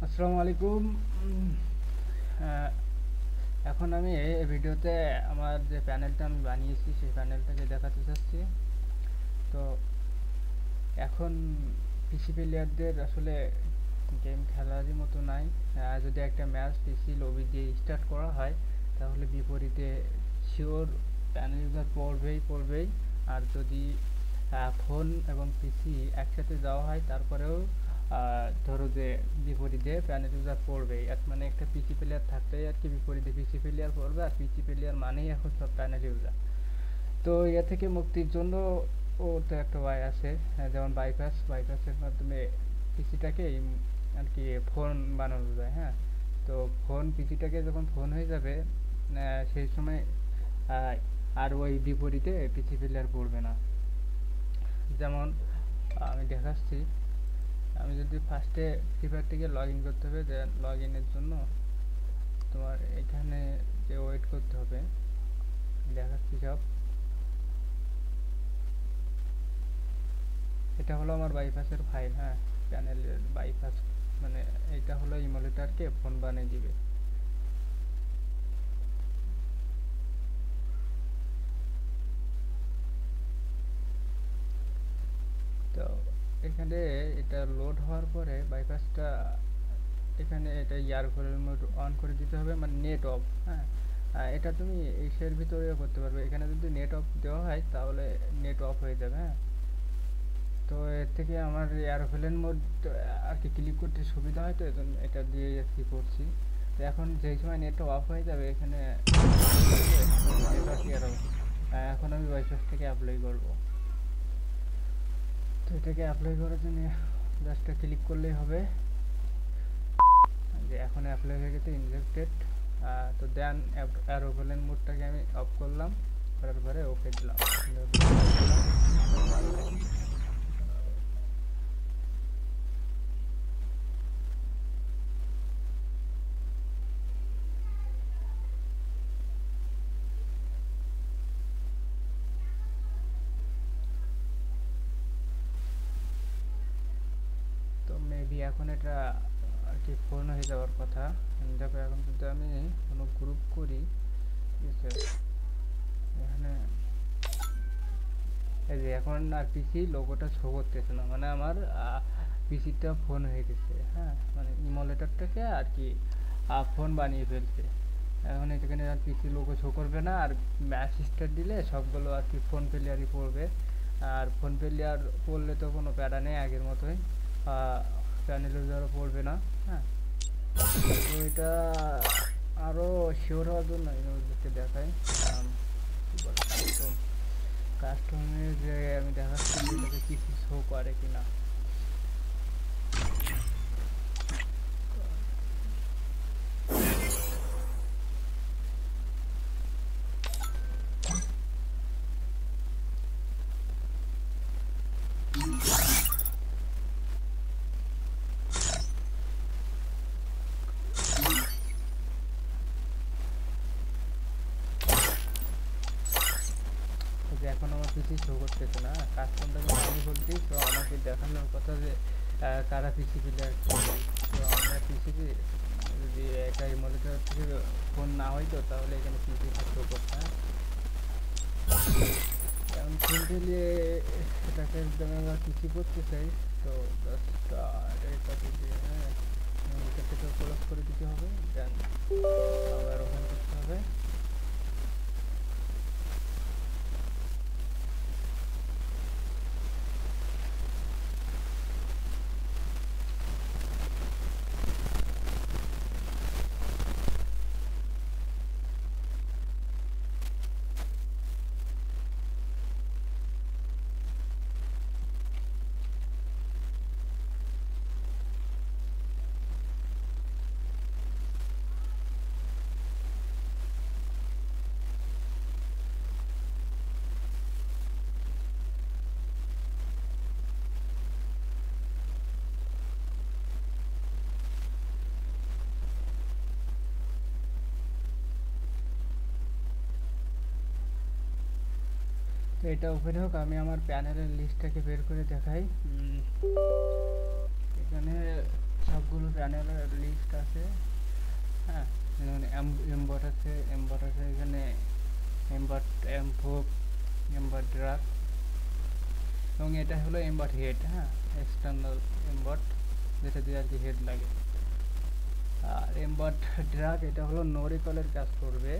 আসসালামু আলাইকুম। আহ, এখন আমি এই ভিডিওতে আমার যে প্যানেলটা আমি বানিয়েছি সেই প্যানেলটাকে দেখাতে চাচ্ছি। তো এখন পিসি প্লেয়ারদের আসলে গেম খেলারই মতো নাই। যদি একটা ম্যাচ পিসি লবি দিয়ে স্টার্ট করা হয় তাহলে বিপরীতে শিওর প্যানেল ইউজার পড়বেই। আর যদি ফোন এবং পিসি একসাথে যাওয়া হয় তারপরেও ধরো যে বিপরীতে প্যানেল ইউজার পড়বেই। মানে একটা পিসি প্লেয়ার থাকলেই আর কি বিপরীতে পিসি প্লেয়ার পড়বে, আর পিসি প্লেয়ার মানেই এখন সব প্যানেল ইউজার। তো এ থেকে মুক্তির জন্য ওর তো একটা ওয়াই আছে, যেমন বাইপাসের মাধ্যমে পিসিটাকে আর কি ফোন বানানো যায়। হ্যাঁ, তো পিসিটাকে যখন ফোন হয়ে যাবে সেই সময় আহ, আর ওই বিপরীতে পিসি প্লেয়ার পড়বে না। যেমন আমি দেখাচ্ছি। আমি যদি ফার্স্টে ফ্রি ফায়ার থেকে লগ ইন করতে হবে, যে লগ ইনের জন্য তোমার এখানে যে ওয়েট করতে হবে, দেখাচ্ছি সব। এটা হলো আমার বাইপাসের ফাইল। হ্যাঁ, প্যানেলের বাইপাস মানে এটা হলো ইমুলেটরকে ফোন বানিয়ে দিবে। তো এখানে এটা লোড হওয়ার পরে বাইপাসটা এখানে এটা ইয়ারফোনের মোড অন করে দিতে হবে, মানে নেট অফ। হ্যাঁ, এটা তুমি এর ভিতরেও করতে পারবে। এখানে যদি নেট অফ দেওয়া হয় তাহলে নেট অফ হয়ে যাবে। হ্যাঁ, তো এর থেকে আমার এরোপ্লেন মোড আর কি ক্লিক করতে সুবিধা হয়, তো এজন্য এটা দিয়ে আর কি করছি। তো এখন যেই সময় নেটটা অফ হয়ে যাবে এখানে নেটওয়ার্ক এরর। এখন আমি ওয়াইফাই থেকে অ্যাপ্লাই করব। তো এটাকে অ্যাপ্লাই করার জন্য জাস্ট ক্লিক করলেই হবে। যে এখন অ্যাপ্লাই হয়ে গেছে ইনজেক্টেড। তো দেন এরোপ্লেন মোডটাকে আমি অফ করলাম, করার পরে ওকে দিলাম। তো মেবি এখন এটা আর কি ফোন হয়ে যাওয়ার কথা। দেখো এখন যদি আমি কোনো গ্রুপ করি, ঠিক আছে, এখানে এই যে এখন আর পিসি লোগোটা শো করতেছে না, মানে আমার পিসিটা ফোন হয়ে গেছে। হ্যাঁ, মানে ইমুলেটরটাকে আর কি ফোন বানিয়ে ফেলছে। এখন এখানে আর পিসি লোগো শো করবে না, আর ম্যাচ স্টার্ট দিলে সবগুলো আর কি ফোন প্লেয়ারই পড়বে। আর ফোন প্লেয়ার পড়লে তো কোনো প্যারা নেই, আগের মতোই প্যানেল ইউজারও পড়বে না। হ্যাঁ, তো এটা আরো শিওর হওয়ার জন্য ইউজারকে দেখাই কি বলে কাস্টমে যে আমি দেখাচ্ছি এটাকে কিছু শো করে কিনা। যে এখন আমার পিসি শো করতেছে না, কাস্টমটা কিন্তু আমি বলছি, তো আমাকে দেখানোর কথা যে কারা পিসি প্লেয়ার। তো আমরা পিসি যদি এটা মনিটর থেকে ফোন না হইতো তাহলে এখানে পিসি শো করতে। হ্যাঁ, এখন সিম্পলি এটাকে আমি আবার পিসি করতে চাই। তো জাস্ট এটাকে দিয়ে হ্যাঁ এটা থেকে ক্লোজ করে দিতে হবে, দেন আবার ওপেন করতে হবে। তো এটা ওপেন হোক, আমি আমার প্যানেলের লিস্টটাকে বের করে দেখাই। এখানে সবগুলো প্যানেলের লিস্ট আছে। হ্যাঁ, যেমন এমবট আছে, এখানে এমবট এমফোক, এমবট ড্রাগ, এবং এটা হলো এমবট হেড। হ্যাঁ, এক্সটার্নাল এমবট, যেটা দিয়ে আর কি হেড লাগে। আর এমবট ড্রাগ এটা হলো নো রিকলের কাজ করবে,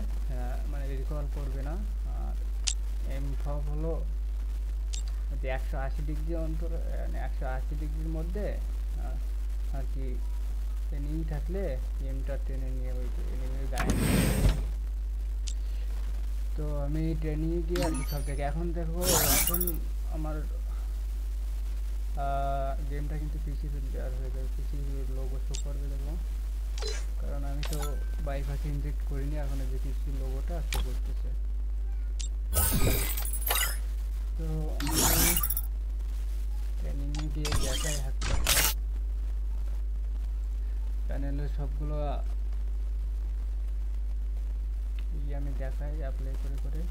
মানে রিকল করবে না। আর এমফব হলো 180 ডিগ্রি অন্তর, মানে 180 ডিগ্রির মধ্যে আর কি এনিমি থাকলে এমটা টেনে নিয়ে ওই এনিমির গায়ে। তো আমি ট্রেনিং গিয়ে আর কি সব থেকে এখন দেখো, এখন আমার গেমটা কিন্তু পিসিতে দেওয়ার হয়ে যাবে, পিসি লোগো শো করবে দেখো, কারণ আমি তো বাইপাসে ইনজেক্ট করিনি, এখন যে পিসি লোগোটা শো করতেছে। তো আমি ট্রেনিংয়ে গিয়ে দেখাই হাঁটতে প্যানেলের সবগুলো আমি দেখাই অ্যাপ্লাই করে করে।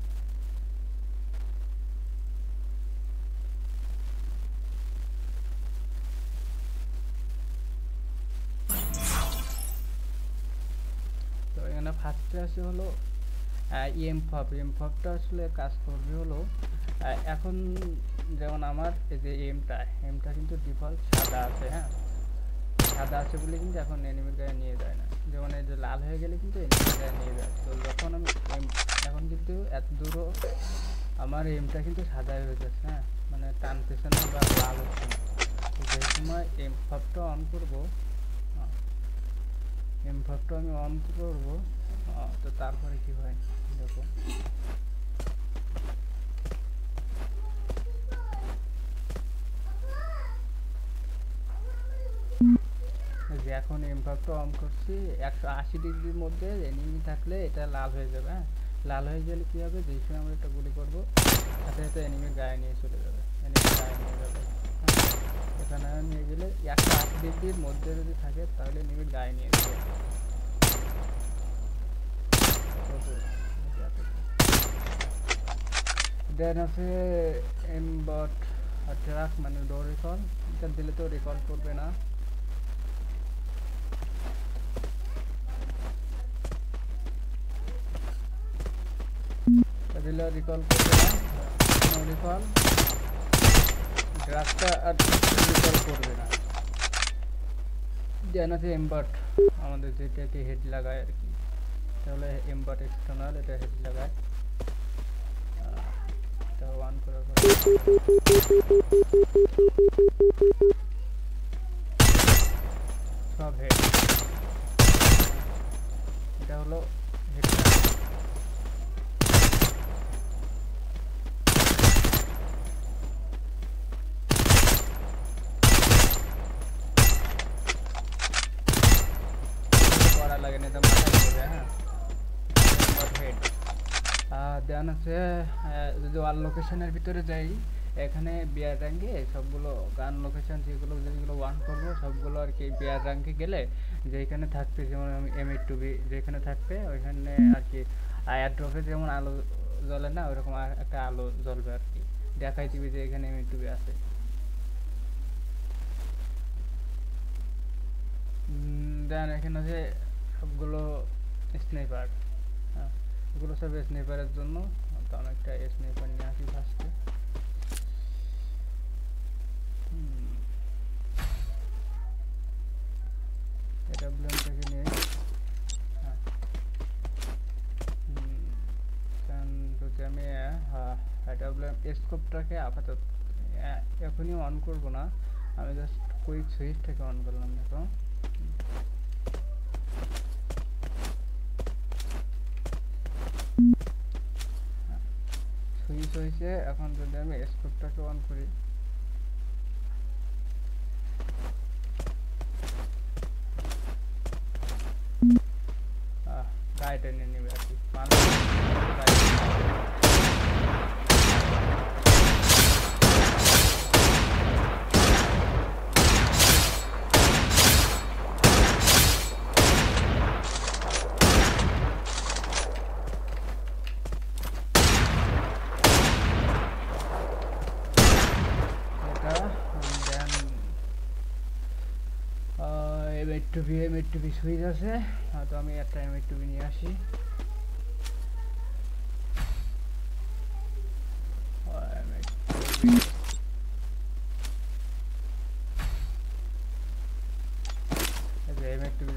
তো এখানে ফার্স্টে আসে হলো এমফবটা আসলে কাজ করবে হলো, এখন যেমন আমার এই যে এমটা কিন্তু ডিফল্ট সাদা আছে। হ্যাঁ, সাদা আছে বলে কিন্তু এখন এনিমির গায়ে নিয়ে যায় না, যেমন এই যে লাল হয়ে গেলে কিন্তু এনিমির গায়ে নিয়ে যায়। তো যখন আমি এখন কিন্তু এত দূরও আমার এমটা কিন্তু সাদা হয়ে যাচ্ছে। হ্যাঁ, মানে টানতেছে না বা লাল হচ্ছে না। তো যে সময় এমফবটা অন করবো, এমফবটা আমি অন করবো, তো তারপরে কি হয় দেখো। যে এখন এমফবটা অন করছি, 180 ডিগ্রির মধ্যে এনিমি থাকলে এটা লাল হয়ে যাবে। হ্যাঁ, লাল হয়ে গেলে কি হবে, যেই সময় আমরা একটা গুলি করবো সাথে সাথে এনিমির গায়ে নিয়ে চলে যাবে, এনিমির গায়ে নিয়ে যাবে। এখানে নিয়ে গেলে 180 ডিগ্রির মধ্যে যদি থাকে তাহলে এনিমির গায়ে নিয়ে যাবে। দেন আছে এমবট ট্রাক, মানে ডোর রিকল, এটা দিলে তো রিকল করবে না। দিলে রিকল করবে না, নো রিকল, ড্রাগটা আর রিকল করবে না। দেন আছে এমবট, আমাদের যেটাকে হেড লাগায় আর কি, তাহলে এমবট এক্সটার্নাল, এটা হেড লাগায়। এটা অন করার পর সব হেড, এটা হলো হেড। করা লাগে না, এটা মাথায় পড়বে। হ্যাঁ, হেড। দেন আছে যদি ওয়াল লোকেশনের ভিতরে যাই, এখানে বিয়ার র্যাঙ্কে সবগুলো গান লোকেশন যেগুলো ওয়ান করবো সবগুলো আর কি বিয়ার র্যাঙ্কে গেলে যেখানে থাকবে, যেমন আমি M8-2B যেখানে থাকবে ওইখানে আর কি এয়ারড্রপে যেমন আলো জ্বলে না, ওইরকম একটা আলো জ্বলবে আর কি, দেখাই দিবি যে এখানে M8-2B আছে। দেন এখানে আছে সবগুলো স্নাইপার। হ্যাঁ, এগুলো সব স্নাইপারের জন্য। তো আমি একটা স্নাইপার নিয়ে আসি ফার্স্টে। এটা ব্লেমটাকে নিয়ে যদি আমি এটা ব্লেম স্কোপটাকে আপাতত এখনই অন করব না, আমি জাস্ট কুইক সুইচটাকে অন করলাম। দেখো সুইচ হয়েছে। এখন যদি আমি স্কোপটাকে অন করি, গায়ে টেনে নেবে আর কি, M8 সুইচ আছে, তো আমি একটা M8 নিয়ে আসি। M8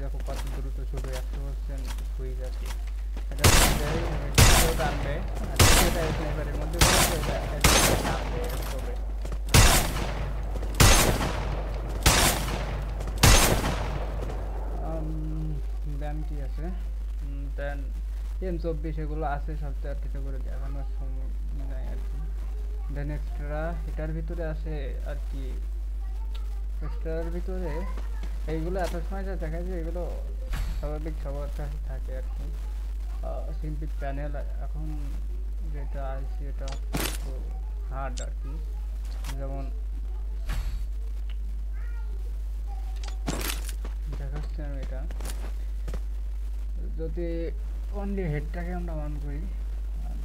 দেখো কত দ্রুত ছোট 100% সুইচ আছে। এটা টানবে আর এটা স্নাইপারের মধ্যে টানবে তবে দেন কি আছে, দেন M24 এগুলো আছে, সপ্তাহে একটা করে দেখানোর সময় নাই আর কি। দেন এক্সট্রা এটার ভিতরে আছে আর কি, এক্সট্রার ভিতরে এইগুলো এত সময় যা দেখা যায় এগুলো স্বাভাবিক সবার কাছে থাকে আর কি। সিম্পল প্যানেল এখন যেটা আছে এটা একটু হার্ড আর কি, যেমন দেখাচ্ছি আমি এটা। যদি অনলি হেডটাকে আমরা অন করি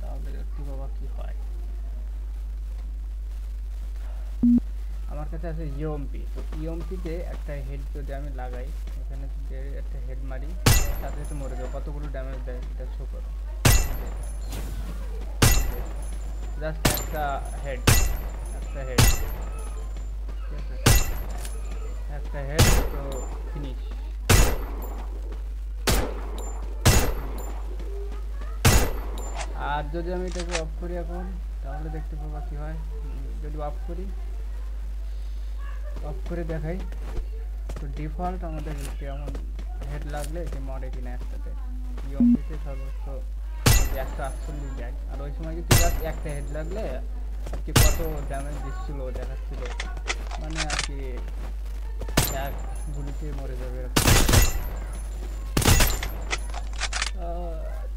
তাহলে দেখতে পাবো কি হয়। আমার কাছে আছে ইএমপি, তো ইএমপিতে একটা হেড যদি আমি লাগাই, এখানে যদি একটা হেড মারি সাথে সাথে মরে যাবে। কতগুলো ড্যামেজ দেয় এটা শো করো, জাস্ট একটা হেড, একটা হেড, একটা হেড, তো ফিনিশ। আর যদি আমি এটাকে অফ করি এখন, তাহলে দেখতে পাবো কি হয়। যদি অফ করি, অফ করে দেখাই, তো ডিফল্ট আমাদের কেমন হেড লাগলে যে মরে কিনা একসাথে। ইএমপিতে সর্বোচ্চ 148 যায়, আর ওই সময় কিন্তু জাস্ট একটা হেড লাগলে আর কি কত ড্যামেজ দিচ্ছিল দেখাচ্ছিল, মানে আর কি এক গুলিতে মরে যাবে।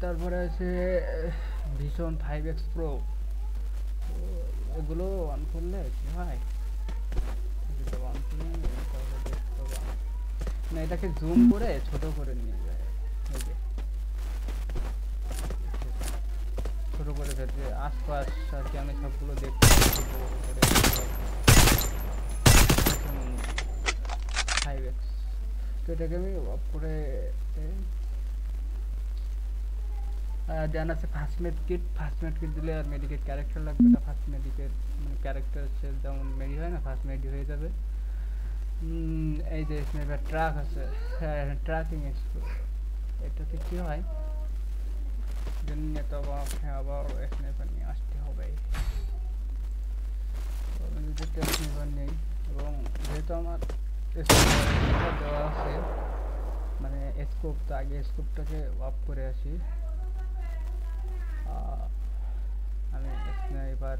তারপরে আছে ভিশন 5X Pro, এগুলো অন করলে কি হয়, না এটাকে জুম করে ছোট করে নিয়ে যায়, ছোট করে ফেলছে আশপাশ আর কি, আমি সবগুলো দেখতে পাচ্ছি। 5X, তো এটাকে আমি অফ করে দেন আছে first made kit. First made kit দিলে আর মেডিকেট ক্যারেক্টার লাগবে না, ফার্স্ট মেডিকেট মানে ক্যারেক্টার যেমন মেডি হয় না, ফার্স্ট মেডি হয়ে যাবে। এই যে স্নাইপার ট্রাক আছে, ট্র্যাকিং এটাতে কি হয় জন্য তো আবার স্নাইপার নিয়ে আসতে হবে। যদি স্নাইপার নেই, এবং যেহেতু আমার স্নাইপার দেওয়া আছে, মানে স্কোপ, তো আগে স্কোপটাকে অফ করে আসি। আমি স্নাইপার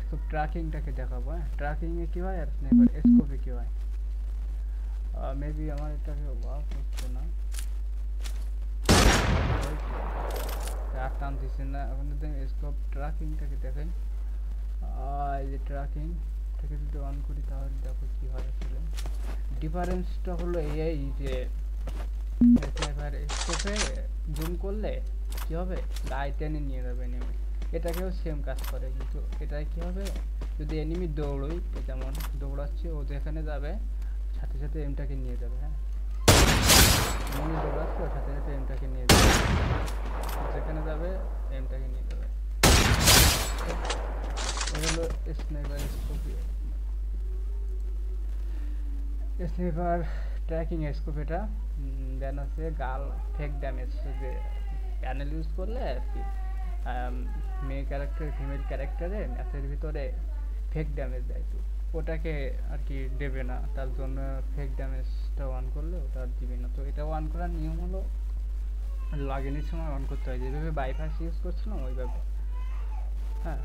স্কোপ ট্র্যাকিংটাকে দেখাবো। হ্যাঁ, ট্র্যাকিংয়ে কী হয় আর স্নাইপার স্কোপে কী হয়। মেবি আমার এটাকে ওয়ার্ক হচ্ছে না, আর টান দিচ্ছে না। এখন যদি আমি স্কোপ ট্র্যাকিংটাকে দেখাই, এই যে ট্র্যাকিংটাকে যদি অন করি তাহলে দেখো কী হয়। আসলে ডিফারেন্সটা হলো এই যে স্নাইপার স্কোপে জুম করলে কী হবে, গায়ে টেনে নিয়ে যাবে এনিমি, এটাকেও সেম কাজ করে। কিন্তু এটাই কী হবে, যদি এনিমি দৌড়ই, যেমন দৌড়াচ্ছে, ও যেখানে যাবে সাথে সাথে এমটাকে নিয়ে যাবে। হ্যাঁ, এনিমি দৌড়াচ্ছে, ওর সাথে সাথে এমটাকে নিয়ে যাবে, যেখানে যাবে এমটাকে নিয়ে যাবে। এই হলো sniper scope, sniper tracking scope এটা। দেন আছে গাল ফেক ড্যামেজ, যে প্যানেল ইউজ করলে আর কি মেয়ে ক্যারেক্টার ফিমেল ক্যারেক্টারে ম্যাচের ভিতরে ফেক ড্যামেজ দেয়, তো ওটাকে আর কি দেবে না, তার জন্য ফেক ড্যামেজটা অন করলে ওটা আর দিবে না। তো এটা অন করার নিয়ম হলো লগইনের সময় অন করতে হয়, যেভাবে বাইপাস ইউজ করছিলাম ওইভাবে। হ্যাঁ,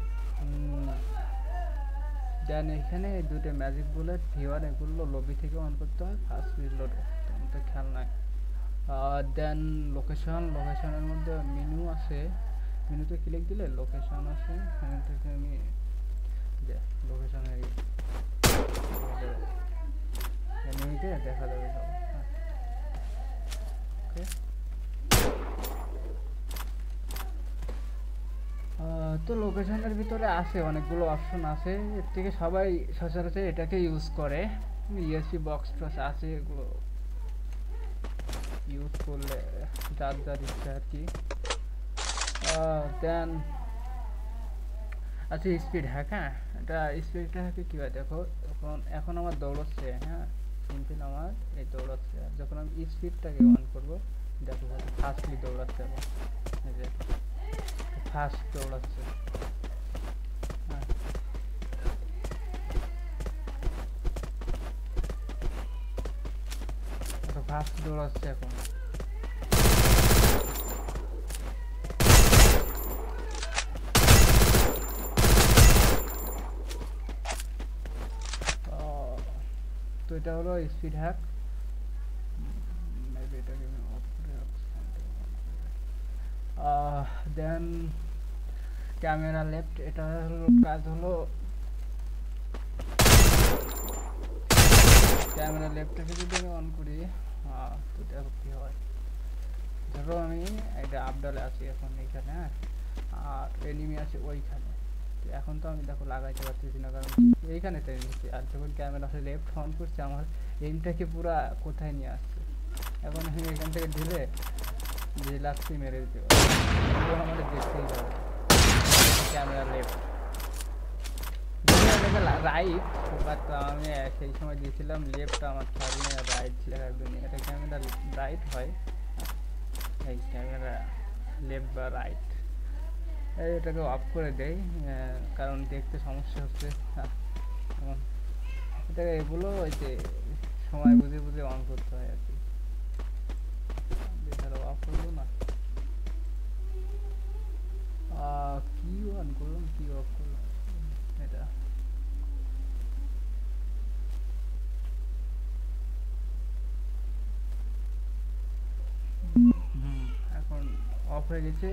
দেন এখানে দুটো ম্যাজিক বুলেট ভিওয়ার, এগুলো লবি থেকে অন করতে হয়, ফার্স্ট রিলোড তো খেয়াল নাই। দেন লোকেশনের মধ্যে মেনু আছে, মেনুতে ক্লিক দিলে লোকেশন আছে, এখান থেকে আমি লোকেশনের এনিমিকে দেখা যাবে সব। ওকে, তো লোকেশনের ভিতরে আছে অনেকগুলো অপশন আছে, এর থেকে সবাই সচরাচর এটাকে ইউজ করে। ইএসপি বক্স টক্স আছে, এগুলো ইউজ করলে যার যার ইচ্ছা আর কি। দেন আচ্ছা স্পিড হ্যাক, হ্যাঁ এটা স্পিডটা হ্যাকে কী হয় দেখো, এখন আমার দৌড়চ্ছে, হ্যাঁ সিম্পল আমার এই দৌড়চ্ছে, আর যখন আমি স্পিডটাকে অন করবো দেখো ফাস্টলি দৌড়াচ্ছে, এখন এই যে ফাস্ট দৌড়াচ্ছে, হ্যাঁ ফাস্ট দৌড়াচ্ছে এখন। তো এটা হলো স্পিড হ্যাক। এটাকে দেন ক্যামেরা লেফট, এটা হলো কাজ হলো ক্যামেরা লেফটটাকে যদি আমি অন করি তো দেখো কী হয়। ধরো আমি এটা আপডালে আছি এখন এইখানে, হ্যাঁ আর এনিমি আছে ওইখানে, তো এখন তো আমি দেখো লাগাইতে পারতেছি না কারণ এইখানে তো নিচ্ছি, আর যখন ক্যামেরা লেফট অন করছে আমার এইমটাকে পুরা কোথায় নিয়ে আসছে, এখন আমি এখান থেকে ঢিলে যে লাগছি মেরে দিতে পারবো, আমাদের দেখতেই পাবে ক্যামেরা লেফট রাইট, বাট আমি সেই সময় দিয়েছিলাম লেফট, আমার খেয়াল নেই রাইট লেখা একদম, এটা ক্যামেরা রাইট হয়, এই ক্যামেরা লেফট বা রাইট, এটাকে অফ করে দেই কারণ দেখতে সমস্যা হচ্ছে, এটাকে এগুলো ওই যে সময় বুঝে বুঝে অন করতে হয় আর কি, এছাড়াও অফ করবো না। কি অন করলাম কি অফ করলাম এটা, এখন অফ হয়ে গেছে।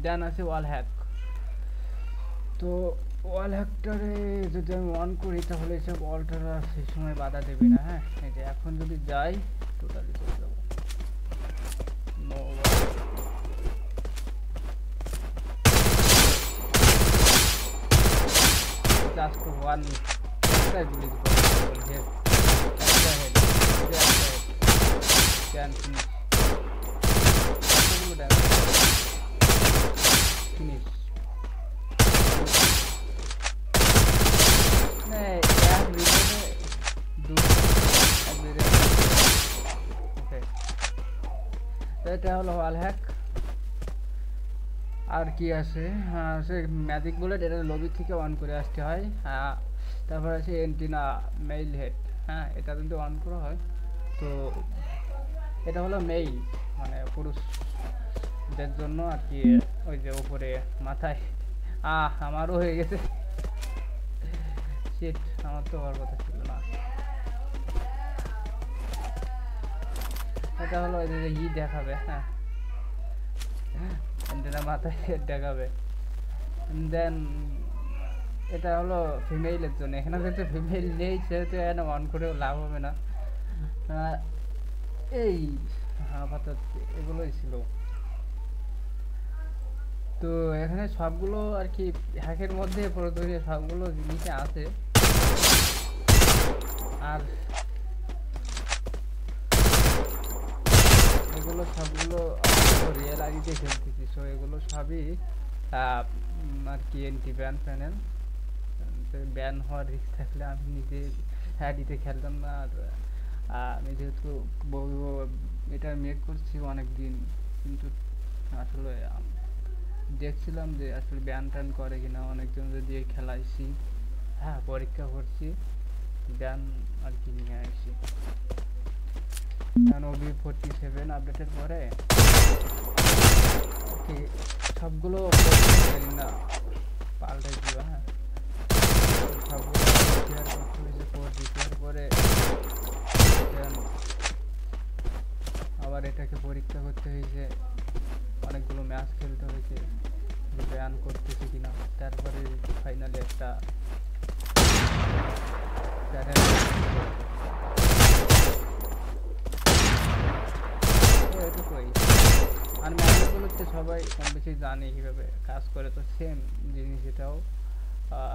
দেন আছে ওয়াল হ্যাক, তো ওয়াল হ্যাকটারে যদি আমি অন করি তাহলে এসব ওয়ালটারা সেই সময় বাধা দেবে না, হ্যাঁ এই যে এখন যদি যাই টোটালি চলে যাবো, নো জাস্ট ওয়ান গুলি হেড একটা হেড ক্যান ফিনিশ ফিনিশ এটা হলো ওয়াল হ্যাক। আর কি আছে, সে ম্যাজিক বুলেট, এটা লবি থেকে অন করে আসতে হয়, তারপর আছে এন্টিনা মেইল হেড, হ্যাঁ এটা কিন্তু অন করা হয়, তো এটা হলো মেইল মানে পুরুষদের জন্য আর কি, ওই যে উপরে মাথায় আমারও হয়ে গেছে শিট, আমার তো হওয়ার কথা ছিল না। এটা হলো ই দেখাবে, হ্যাঁ অ্যান্টেনা মাথায় দেখাবে। দেন এটা হলো ফিমেইলের জন্য, এখানে যেহেতু ফিমেইল নেই সেহেতু এখানে অন করেও লাভ হবে না, এই আপাতত এগুলোই ছিল। তো এখানে সবগুলো আর কি হ্যাকের মধ্যে প্রয়োজনীয় সবগুলো জিনিস আছে, আর এগুলো সবগুলো রিয়েল আইডিতে খেলতেছি, সো এগুলো সবই আর কি এন্টি ব্যান প্যানেল, ব্যান হওয়ার রিস্ক থাকলে আমি নিজে আইডিতে খেলতাম না, আর আমি যেহেতু এটা মেক করছি অনেক দিন, কিন্তু আসলে দেখছিলাম যে আসলে ব্যান ট্যান করে কিনা, অনেকজন দিয়ে খেলাইছি, হ্যাঁ পরীক্ষা করছি, ব্যান আর কি নিয়ে আসি। OB47 আপডেটের পরে কি সবগুলো না পাল্টাই দিবা, হ্যাঁ সবগুলো রিপেয়ার করতে হয়েছে, রিপেয়ার করে আবার এটাকে পরীক্ষা করতে হয়েছে, অনেকগুলো ম্যাচ খেলতে হয়েছে ব্যান করতেছে কিনা, তারপরে ফাইনালি একটা এটুকুই। আর ম্যাচগুলোতে সবাই কম বেশি জানে কীভাবে কাজ করে, তো সেম জিনিস এটাও,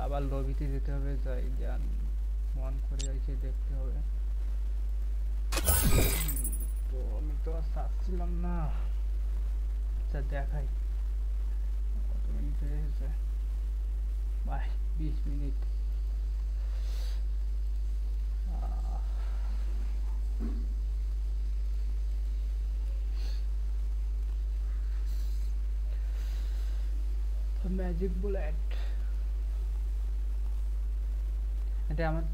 আবার লবিতে যেতে হবে, যাই যান মন করে এসে দেখতে হবে। তো আমি তো পারছিলাম না। আচ্ছা দেখাই কত মিনিট হয়ে গেছে। ভাই 20 মিনিট। ম্যাজিক বুলেট এটা আমার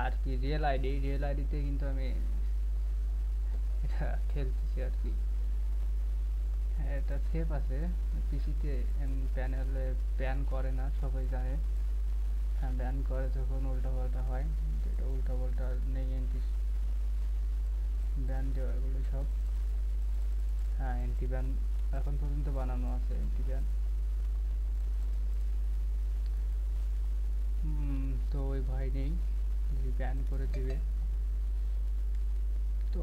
আর কি রিয়েল আইডিতে কিন্তু আমি এটা খেলতেছি আর কি। এটা সেফ আছে পিসিতে, প্যানেলে ব্যান করে না সবাই জানে। হ্যাঁ ব্যান করে যখন উল্টা পাল্টা হয়, কিন্তু এটা উল্টা পাল্টা নেই। এন্টি ব্যান দেওয়া এগুলো সব, হ্যাঁ এন্টি ব্যান এখন পর্যন্ত বানানো আছে এন্টি ব্যান। তো ওই ভয় নেই যে ব্যান করে দিবে। তো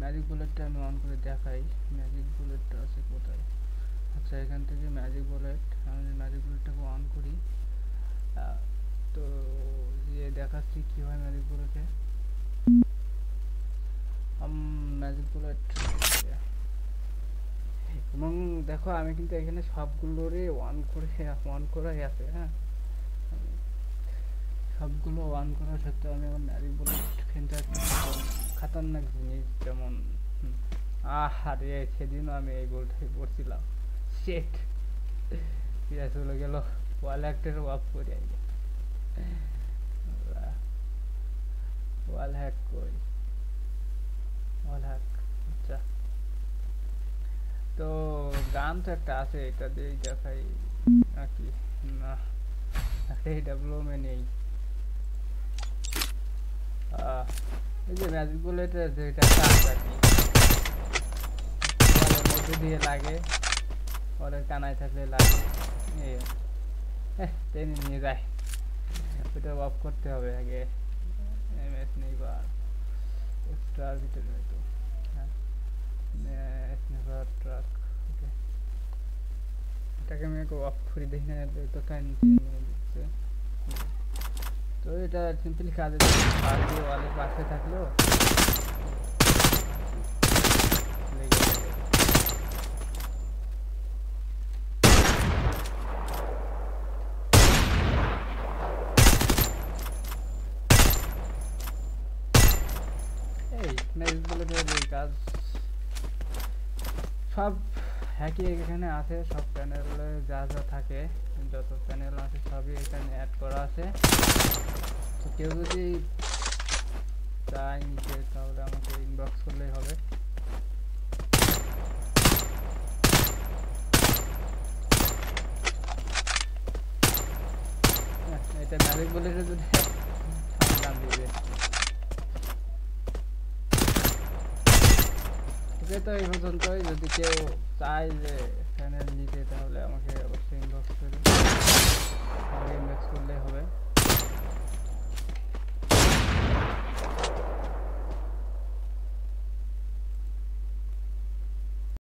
ম্যাজিক বুলেটটা আমি অন করে দেখাই। ম্যাজিক বুলেটটা আছে কোথায়? আচ্ছা এখান থেকে ম্যাজিক বুলেট, আমি ম্যাজিক বুলেটটাকে অন করি। তো যে দেখাচ্ছি কি হয় ম্যাজিক বুলেটে। ম্যাজিক বুলেট এবং দেখো আমি কিন্তু এখানে সবগুলোরে অন করাই আছে। হ্যাঁ সবগুলো অন করা সত্ত্বেও আমি আমার ম্যাজিক বুলেট কিন্তু একটা খাতারনাক জিনিস, যেমন আরে সেদিনও আমি এই গোলটাই পড়ছিলাম। শেট ফিরে চলে গেল ওয়াল হ্যাকটার অফ করে আইলো। ওয়াল হ্যাক কই, ওয়াল হ্যাক। আচ্ছা তো গান তো একটা আছে, এটা দিয়ে দেখাই নাকি না? এই ডেভেলপমেন্ট নেই। এই যে ম্যাজিক বুলেটের যেটা কাজ আর কি, মধ্যে দিয়ে লাগে, ওদের কানায় থাকলে লাগে, এই টেনে নিয়ে যায়। ওটা অফ করতে হবে আগে। এমএস নেই বা এক্সট্রার ভিতরে হয়তো, হ্যাঁ স্নেপার ট্রাক। ওকে এটাকে আমি অফ করে দেখি না, তো কারেন্ট দিচ্ছে। তো এটা সিম্পলি কাজে দিয়ে ওয়ালের পাশে থাকলেও লেগে যাবে। এই ম্যাজিক বুলেটের এই কাজ সব হ্যাকি এখানে আছে। সব প্যানেলে যা যা থাকে, যত প্যানেল আছে সবই এখানে অ্যাড করা আছে। তো কেউ যদি চায় নিতে তাহলে আমাকে ইনবক্স করলেই হবে। এটা ম্যাজিক বুলেটে যদি দাম দিবে। ঠিক আছে, তো এই পর্যন্তই। যদি কেউ চায় যে প্যানেল নিতে তাহলে আমাকে অবশ্যই ইনবক্স করলেই হবে।